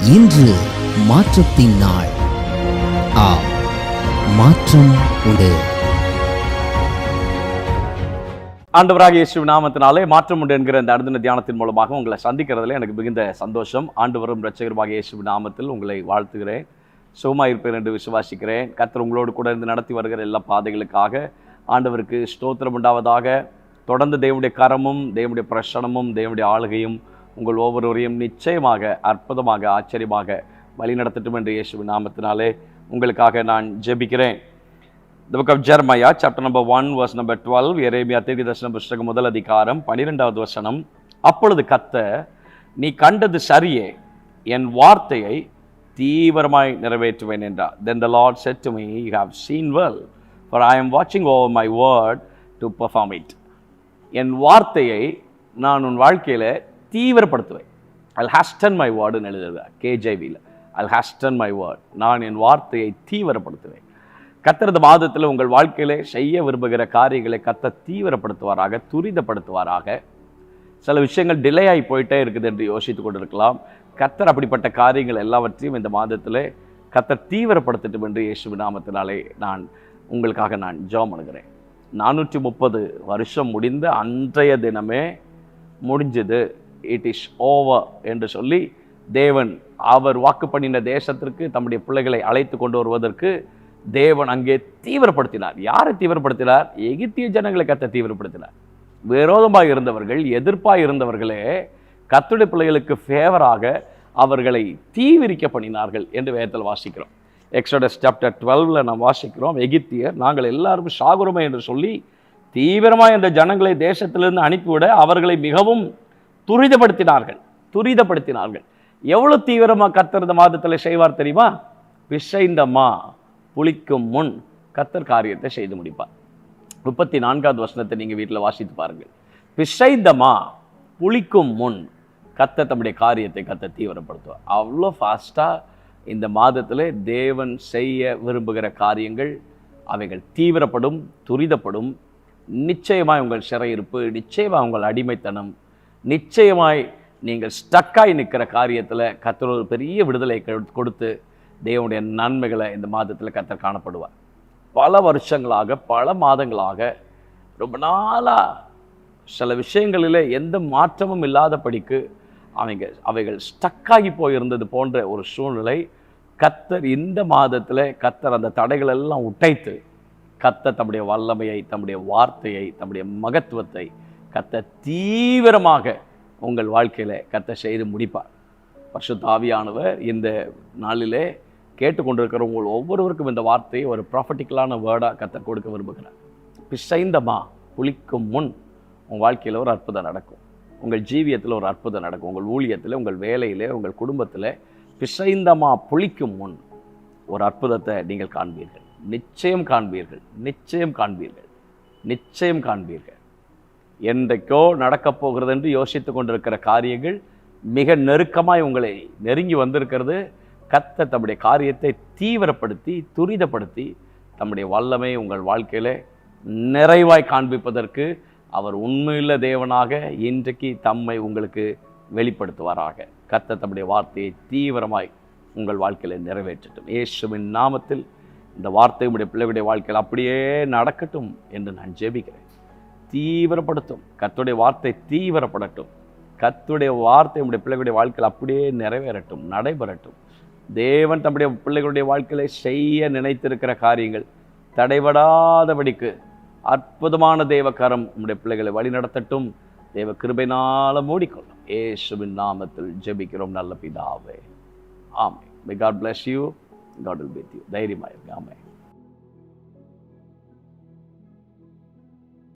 இன்று மாற்றத்தின் நாள். மாற்றம் உண்டு. ஆண்டவராகிய இயேசுவின் நாமத்தினாலே மாற்றம் உண்டு என்கிற இந்த அனுதின தியானத்தின் மூலமாக உங்களை சந்திக்கிறதுல எனக்கு மிகுந்த சந்தோஷம். ஆண்டவரும் இரட்சகருமாகிய இயேசுவின் நாமத்தில் உங்களை வாழ்த்துகிறேன். சுகமாக இருப்பேன் என்று விசுவாசிக்கிறேன். கர்த்தர் உங்களோடு கூட இருந்து நடத்தி வருகிற எல்லா பாதைகளுக்காக ஆண்டவருக்கு ஸ்தோத்திரம் உண்டாவதாக. தொடர்ந்து தேவனுடைய கரமும் தேவனுடைய பிரசனமும் தேவனுடைய ஆளுகையும் உங்கள் ஒவ்வொருவரையும் நிச்சயமாக அற்புதமாக ஆச்சரியமாக வழிநடத்தட்டும் என்று இயேசுவின் நாமத்தினாலே உங்களுக்காக நான் ஜெபிக்கிறேன். The book of Jeremiah, chapter number 1, verse number 12, எரேமியா தீர்க்கதரிசன புத்தகம் முதல் அதிகாரம் 12வது வசனம். அப்பொழுது கர்த்தர், நீ கண்டது சரியே, என் வார்த்தையை தீவிரமாய் நிறைவேற்றுவேன் என்றார். Then the Lord said to me, you have seen well, for I am watching over my word to perform it. என் வார்த்தையை நான் உன் வாழ்க்கையில் தீவிரப்படுத்துவேன். I'll hasten my word ன்னு எழுதுகிறார் KJVல. I'll hasten my word. நான் என் வார்த்தையை தீவிரப்படுத்துவேன். கர்த்தர் இந்த மாதத்தில் உங்கள் வாழ்க்கையிலே செய்ய விரும்புகிற காரியங்களை கர்த்தர் தீவிரப்படுத்துவாராக, துரிதப்படுத்துவாராக. சில விஷயங்கள் டிலே ஆகி போயிட்டே இருக்குது என்று யோசித்து கொண்டிருக்கலாம். கர்த்தர் அப்படிப்பட்ட காரியங்கள் எல்லாவற்றையும் இந்த மாதத்தில் கர்த்தர் தீவிரப்படுத்தட்டும் என்று இயேசுவின் நாமத்தினாலே நான் உங்களுக்காக நான் ஜெபம் பண்ணுகிறேன். 430 வருஷம் முடிந்த அன்றைய தினமே முடிஞ்சது. இட் இஸ் ஓவர் என்று சொல்லி தேவன் அவர் வாக்கு பண்ணின தேசத்திற்கு தம்முடைய பிள்ளைகளை அழைத்து கொண்டு வருவதற்கு தேவன் அங்கே தீவிரப்படுத்தினார். யாரை தீவிரப்படுத்தினார்? எகிப்திய ஜனங்களை கர்த்தர் தீவிரப்படுத்தினார். விரோதமாக இருந்தவர்கள், எதிர்ப்பாக இருந்தவர்களே கர்த்தருடைய பிள்ளைகளுக்கு ஃபேவராக அவர்களை தீவிரிக்க பண்ணினார்கள் என்று வேதத்தில் வாசிக்கிறோம். எக்ஸோடஸ் சாப்டர் 12ல் நாம் வாசிக்கிறோம், எகிப்தியர் நாங்கள் எல்லாரும் சாகுறோமே என்று சொல்லி தீவிரமாக இந்த ஜனங்களை தேசத்திலிருந்து அனுப்பிவிட அவர்களை மிகவும் துரிதப்படுத்தினார்கள். எவ்வளவு தீவிரமாக கர்த்தர் இந்த மாதத்தில் செய்வார் தெரியுமா? பிசைந்தமா புளிக்கும் முன் கர்த்தர் காரியத்தை செய்து முடிப்பார். 34வது வசனத்தை நீங்கள் வீட்டில் வாசித்து பாருங்கள். பிசைந்தமா புளிக்கும் முன் கர்த்தர் தம்முடைய காரியத்தை கர்த்தர் தீவிரப்படுத்துவார். அவ்வளோ ஃபாஸ்ட்டாக இந்த மாதத்தில் தேவன் செய்ய விரும்புகிற காரியங்கள் அவைகள் தீவிரப்படும், துரிதப்படும். நிச்சயமாய் உங்கள் சிறையிருப்பு, நிச்சயமாக உங்கள் அடிமைத்தனம், நிச்சயமாய் நீங்கள் ஸ்டக்காய் நிற்கிற காரியத்தில் கர்த்தர் ஒரு பெரிய விடுதலை கொடுத்து தேவனுடைய நன்மைகளை இந்த மாதத்தில் கர்த்தர் காணப்படுவார். பல வருஷங்களாக, பல மாதங்களாக, ரொம்ப நாளாக சில விஷயங்களில் எந்த மாற்றமும் இல்லாதபடிக்கு அவைகள் ஸ்டக்காகி போயிருந்தது போன்ற ஒரு சூழ்நிலை கர்த்தர் இந்த மாதத்தில் கர்த்தர் அந்த தடைகள் எல்லாம் உடைத்து கர்த்தர் தம்முடைய வல்லமையை, தம்முடைய வார்த்தையை, தம்முடைய மகத்துவத்தை கர்த்தர் தீவிரமாக உங்கள் வாழ்க்கையில் கர்த்தர் செய்து முடிப்பார். பரிசுத்த ஆவியானவர் இந்த நாளிலே கேட்டுக்கொண்டிருக்கிற உங்கள் ஒவ்வொருவருக்கும் இந்த வார்த்தையை ஒரு ப்ராஃபட்டிக்கலான வேர்டாக கர்த்தர் கொடுக்க விரும்புகிறார். பிசைந்தமா புளிக்கும் முன் உங்கள் வாழ்க்கையில் ஒரு அற்புதம் நடக்கும். உங்கள் ஜீவியத்தில் ஒரு அற்புதம் நடக்கும். உங்கள் ஊழியத்தில், உங்கள் வேலையில், உங்கள் குடும்பத்தில் பிசைந்தமா புளிக்கும் முன் ஒரு அற்புதத்தை நீங்கள் காண்பீர்கள். நிச்சயம் காண்பீர்கள், நிச்சயம் காண்பீர்கள், நிச்சயம் காண்பீர்கள். என்றைக்கோ நடக்கப் போகிறது என்று யோசித்து கொண்டிருக்கிற காரியங்கள் மிக நெருக்கமாய் உங்களை நெருங்கி வந்திருக்கிறது. கர்த்தர் தம்முடைய காரியத்தை தீவிரப்படுத்தி, துரிதப்படுத்தி தம்முடைய வல்லமை உங்கள் வாழ்க்கையில் நிறைவாய் காண்பிப்பதற்கு அவர் உண்மையுள்ள தேவனாக இன்றைக்கு தம்மை உங்களுக்கு வெளிப்படுத்துவாராக. கர்த்தர் தம்முடைய வார்த்தையை தீவிரமாய் உங்கள் வாழ்க்கையில் நிறைவேற்றட்டும். இயேசுவின் நாமத்தில் இந்த வார்த்தை உடைய பிள்ளைகளுடைய வாழ்க்கையில் அப்படியே நடக்கட்டும் என்று நான் ஜெபிக்கிறேன். தீவிரப்படுத்தும் கர்த்தருடைய வார்த்தை தீவிரப்படட்டும். கர்த்தருடைய வார்த்தை உடைய பிள்ளைகளுடைய வாழ்க்கையில் அப்படியே நிறைவேறட்டும், நடைபெறட்டும். தேவன் தம்முடைய பிள்ளைகளுடைய வாழ்க்கையில செய்ய நினைத்திருக்கிற காரியங்கள் தடைபடாதபடிக்கு அற்புதமான தேவகரம் உடைய பிள்ளைகளை வழி நடத்தட்டும். தேவ கிருபையினால மூடிக்கொள்ளும். இயேசுவின் நாமத்தில் ஜெபிக்கிறோம் நல்ல பிதாவே. ஆமென். May God bless you. God will be with you. தைரியமாயிருங்க. Amen.